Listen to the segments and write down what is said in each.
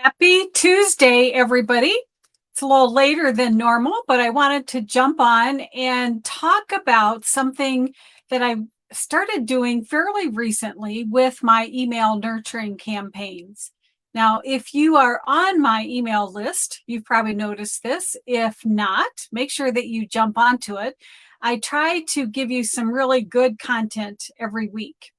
Happy Tuesday, everybody. It's a little later than normal, but I wanted to jump on and talk about something that I started doing fairly recently with my email nurturing campaigns. Now, if you are on my email list, you've probably noticed this. If not, make sure that you jump onto it. I try to give you some really good content every week.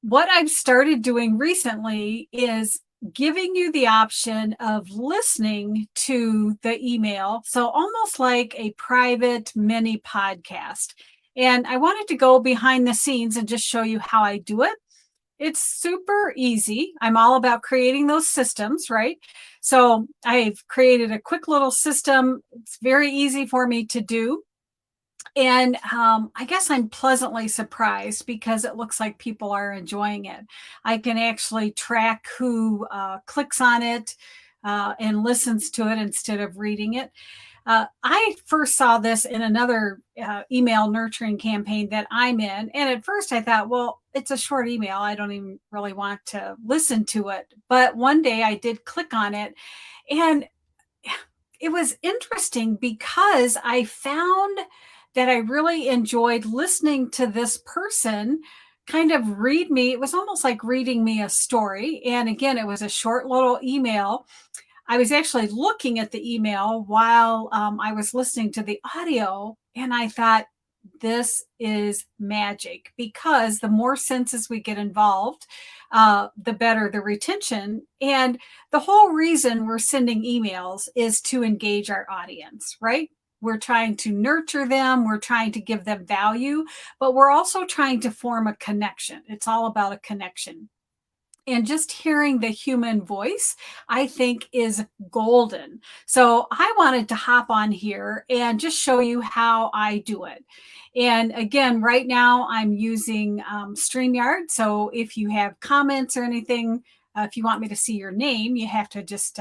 What I've started doing recently is giving you the option of listening to the email. So almost like a private mini podcast. And I wanted to go behind the scenes and just show you how I do it. It's super easy. I'm all about creating those systems, right? So I've created a quick little system. It's very easy for me to do. And I guess I'm pleasantly surprised because it looks like people are enjoying it. I can actually track who clicks on it and listens to it instead of reading it. I first saw this in another email nurturing campaign that I'm in. And at first I thought, well, it's a short email. I don't even really want to listen to it. But one day I did click on it, and it was interesting because I found that I really enjoyed listening to this person kind of read me. It was almost like reading me a story. And again, it was a short little email. I was actually looking at the email while I was listening to the audio, and I thought, this is magic, because the more senses we get involved, the better the retention. And the whole reason we're sending emails is to engage our audience, right? We're trying to nurture them. We're trying to give them value, but we're also trying to form a connection. It's all about a connection. And just hearing the human voice, I think, is golden. So I wanted to hop on here and just show you how I do it. And again, right now I'm using StreamYard. So if you have comments or anything, if you want me to see your name, you have to just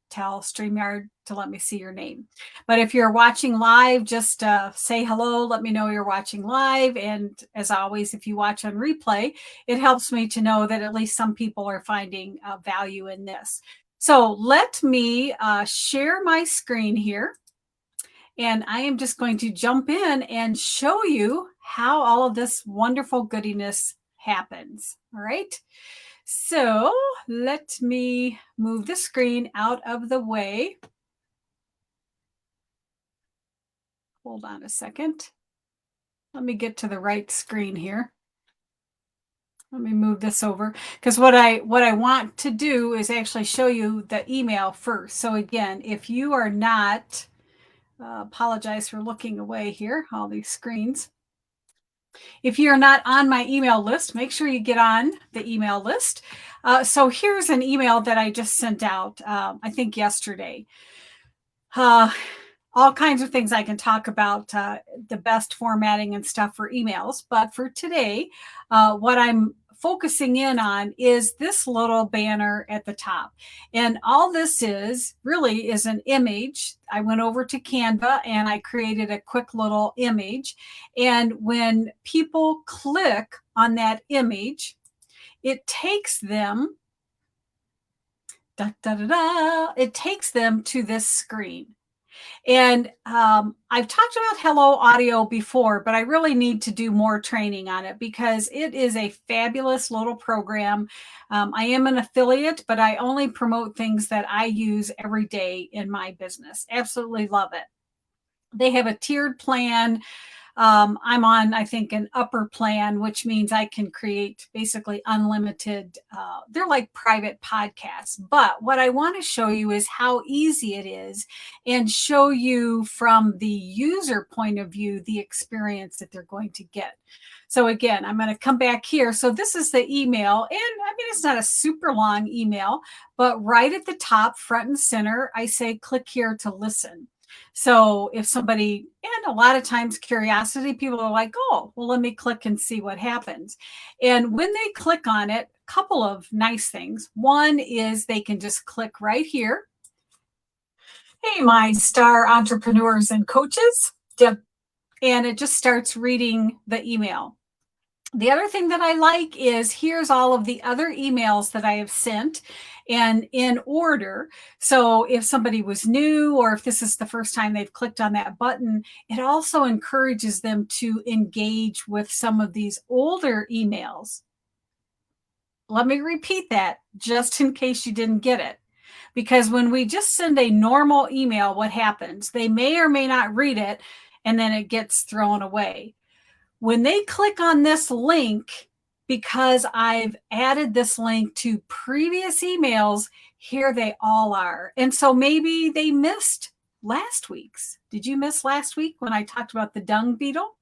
tell StreamYard to let me see your name. But if you're watching live, just say hello, let me know you're watching live. And as always, if you watch on replay, it helps me to know that at least some people are finding value in this. So let me share my screen here. And I am just going to jump in and show you how all of this wonderful goodiness happens. All right. So let me move the screen out of the way. Hold on a second. Let me get to the right screen here. Let me move this over, because what I want to do is actually show you the email first. So again, if you are not, apologize for looking away here, all these screens. If you're not on my email list, make sure you get on the email list. So here's an email that I just sent out, I think yesterday. All kinds of things I can talk about, the best formatting and stuff for emails. But for today, what I'm focusing in on is this little banner at the top. And all this is really is an image. I went over to Canva and I created a quick little image. And when people click on that image, it takes them, it takes them to this screen. And I've talked about Hello Audio before, but I really need to do more training on it because it is a fabulous little program. I am an affiliate, but I only promote things that I use every day in my business. Absolutely love it. They have a tiered plan. I'm on, I think, an upper plan, which means I can create basically unlimited. They're like private podcasts. But what I want to show you is how easy it is and show you from the user point of view the experience that they're going to get. So again, I'm going to come back here. So this is the email. And I mean, it's not a super long email, but right at the top, front and center, I say, click here to listen. So if somebody, and a lot of times curiosity, people are like, oh, well, let me click and see what happens. And when they click on it, a couple of nice things. One is they can just click right here. Hey, my Starr entrepreneurs and coaches. And it just starts reading the email. The other thing that I like is here's all of the other emails that I have sent. and in order. So if somebody was new, or if this is the first time they've clicked on that button, it also encourages them to engage with some of these older emails. Let me repeat that just in case you didn't get it. Because when we just send a normal email, what happens? They may or may not read it, and then it gets thrown away. When they click on this link, because I've added this link to previous emails, here they all are. And so maybe they missed last week's. Did you miss last week when I talked about the dung beetle?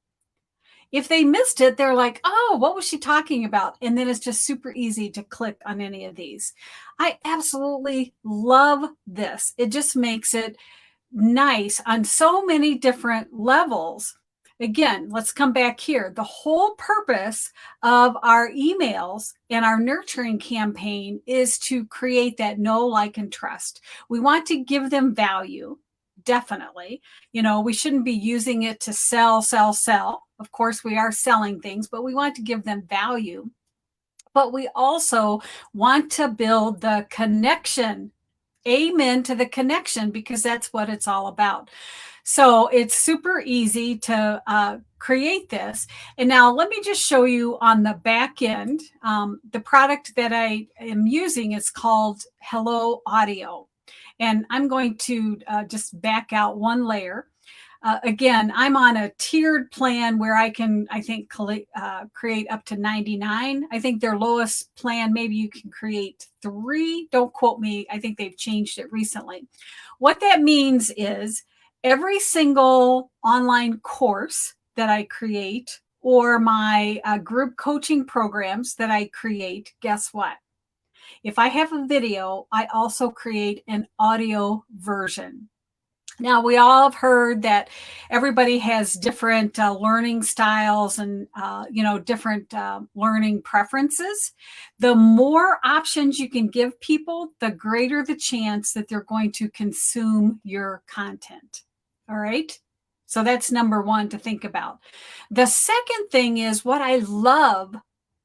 If they missed it, they're like, oh, what was she talking about? And then it's just super easy to click on any of these. I absolutely love this. It just makes it nice on so many different levels. Again, let's come back here. The whole purpose of our emails and our nurturing campaign is to create that know, like, and trust. We want to give them value. Definitely. We shouldn't be using it to sell. Of course, we are selling things, but we want to give them value. But we also want to build the connection. Amen to the connection, because that's what it's all about. So it's super easy to create this. And now let me just show you on the back end. The product that I am using is called Hello Audio. And I'm going to just back out one layer. Again, I'm on a tiered plan where I can, I think, create up to 99. I think their lowest plan, maybe you can create 3. Don't quote me. I think they've changed it recently. What that means is every single online course that I create, or my group coaching programs that I create, guess what? If I have a video, I also create an audio version. Now, we all have heard that everybody has different learning styles and, different learning preferences. The more options you can give people, the greater the chance that they're going to consume your content. All right. So that's number one to think about. The second thing is what I love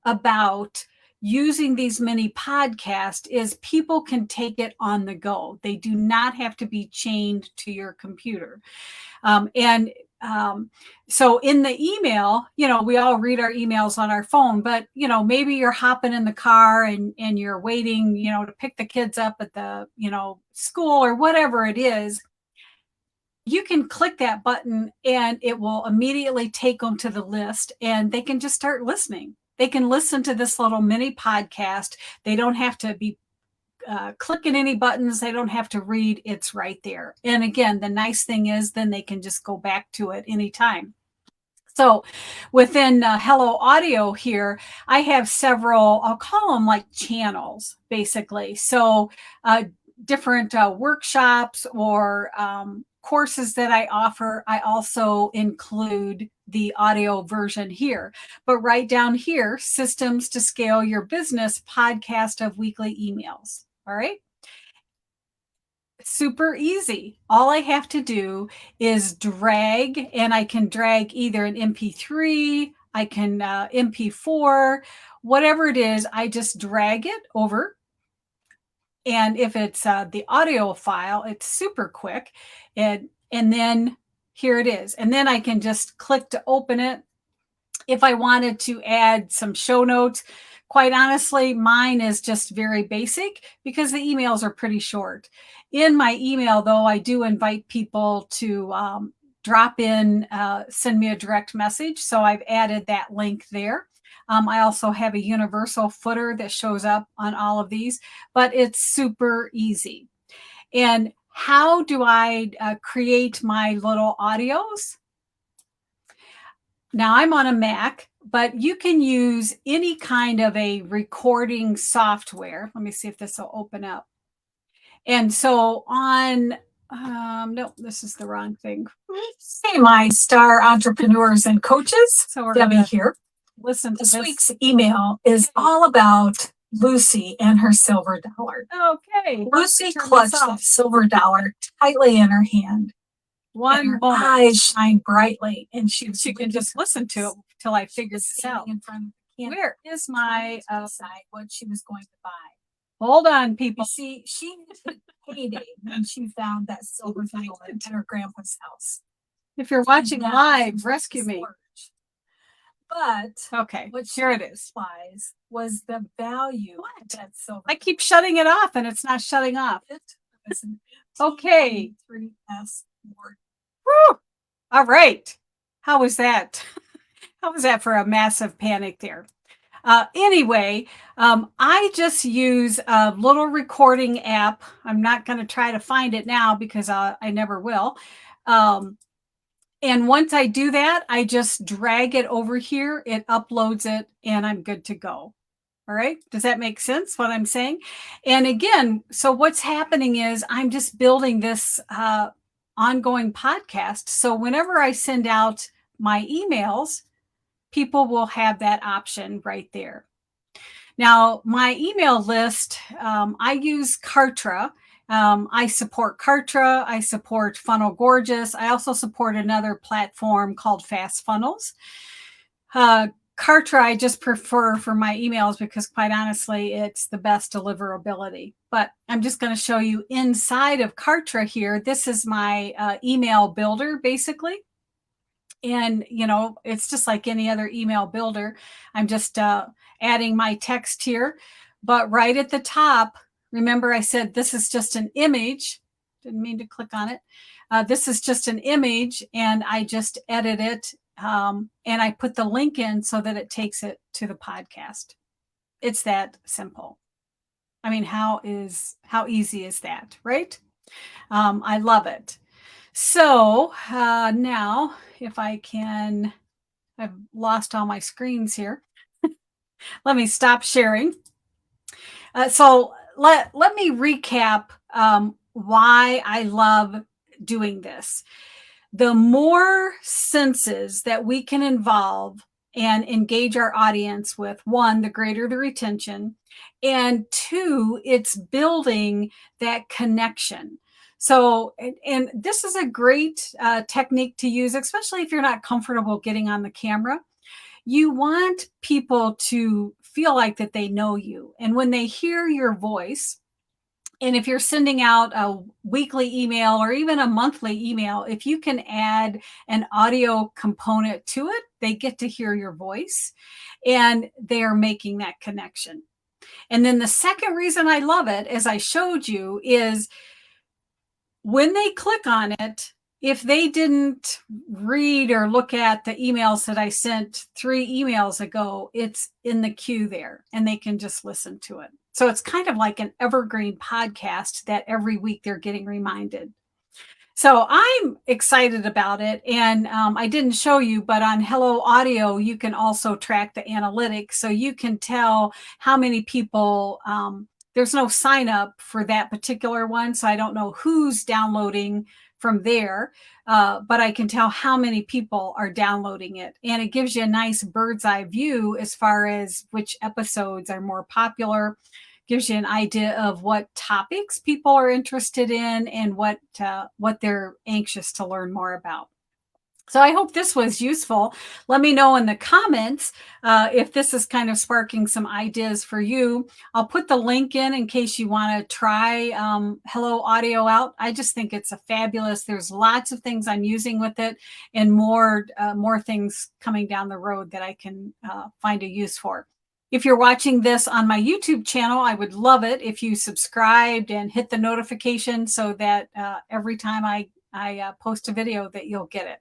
about using these mini podcasts is people can take it on the go. They do not have to be chained to your computer. So in the email, we all read our emails on our phone, but, maybe you're hopping in the car and you're waiting, to pick the kids up at the, school or whatever it is. You can click that button and it will immediately take them to the list, and they can just start listening. They can listen to this little mini podcast. They don't have to be clicking any buttons. They don't have to read. It's right there. And again, the nice thing is then they can just go back to it anytime. So within Hello Audio here, I have several, I'll call them like channels, basically. So different workshops or courses that I offer, I also include the audio version here. But right down here, Systems to Scale Your Business podcast of weekly emails. All right. Super easy. All I have to do is drag, and I can drag either an MP3, I can MP4, whatever it is, I just drag it over. And if it's the audio file, it's super quick. And then here it is. And then I can just click to open it. If I wanted to add some show notes, quite honestly, mine is just very basic because the emails are pretty short. In my email, though, I do invite people to drop in, send me a direct message. So I've added that link there. I also have a universal footer that shows up on all of these, but it's super easy. And how do I create my little audios? Now I'm on a Mac, but you can use any kind of a recording software. Let me see if this will open up. And so on, no, this is the wrong thing. Hey, my Starr entrepreneurs and coaches. So Debbie here. Listen to this week's email is all about Lucy and her silver dollar. Okay. Lucy clutched that silver dollar tightly in her hand. Her eyes shine brightly, and she can just listen to it till I figure this out. In front of the Where is my decide what she was going to buy? Hold on, people. You see, she hit payday when she found that silver violet at her grandpa's house. If you're watching live, rescue me. But okay, what here it is. Spies was the value what? that silver. I keep shutting it off, and it's not shutting off. Okay. 3S word. Woo! All right. How was that? How was that for a massive panic there? Anyway, I just use a little recording app. I'm not going to try to find it now because I never will. And once I do that, I just drag it over here. It uploads it and I'm good to go. All right. Does that make sense what I'm saying? And again, so what's happening is I'm just building this ongoing podcast. So whenever I send out my emails, people will have that option right there. Now, my email list, I use Kartra. I support Kartra. I support Funnel Gorgeous. I also support another platform called Fast Funnels. Kartra, I just prefer for my emails because quite honestly, it's the best deliverability. But I'm just going to show you inside of Kartra here. This is my email builder, basically. And, you know, it's just like any other email builder. I'm just adding my text here. But right at the top, remember I said this is just an image. Didn't mean to click on it. This is just an image, and I just edit it. And I put the link in so that it takes it to the podcast. It's that simple. I mean, how easy is that, right? I love it. So now if I can, I've lost all my screens here. Let me stop sharing. So let me recap why I love doing this. The more senses that we can involve and engage our audience with, one, the greater the retention, and two, it's building that connection. So, and this is a great technique to use, especially if you're not comfortable getting on the camera. You want people to feel like that they know you. And when they hear your voice, and if you're sending out a weekly email or even a monthly email, if you can add an audio component to it, they get to hear your voice and they are making that connection. And then the second reason I love it, as I showed you, is when they click on it, if they didn't read or look at the emails that I sent 3 emails ago, it's in the queue there and they can just listen to it. So it's kind of like an evergreen podcast that every week they're getting reminded. So I'm excited about it. And I didn't show you, but on Hello Audio, you can also track the analytics. So you can tell how many people, there's no sign up for that particular one. So I don't know who's downloading from there, but I can tell how many people are downloading it. And it gives you a nice bird's eye view as far as which episodes are more popular. Gives you an idea of what topics people are interested in and what they're anxious to learn more about. So I hope this was useful. Let me know in the comments if this is kind of sparking some ideas for you. I'll put the link in case you want to try Hello Audio out. I just think it's a fabulous. There's lots of things I'm using with it and more things coming down the road that I can find a use for. If you're watching this on my YouTube channel, I would love it if you subscribed and hit the notification so that every time I post a video that you'll get it.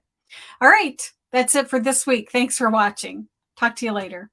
All right, that's it for this week. Thanks for watching. Talk to you later.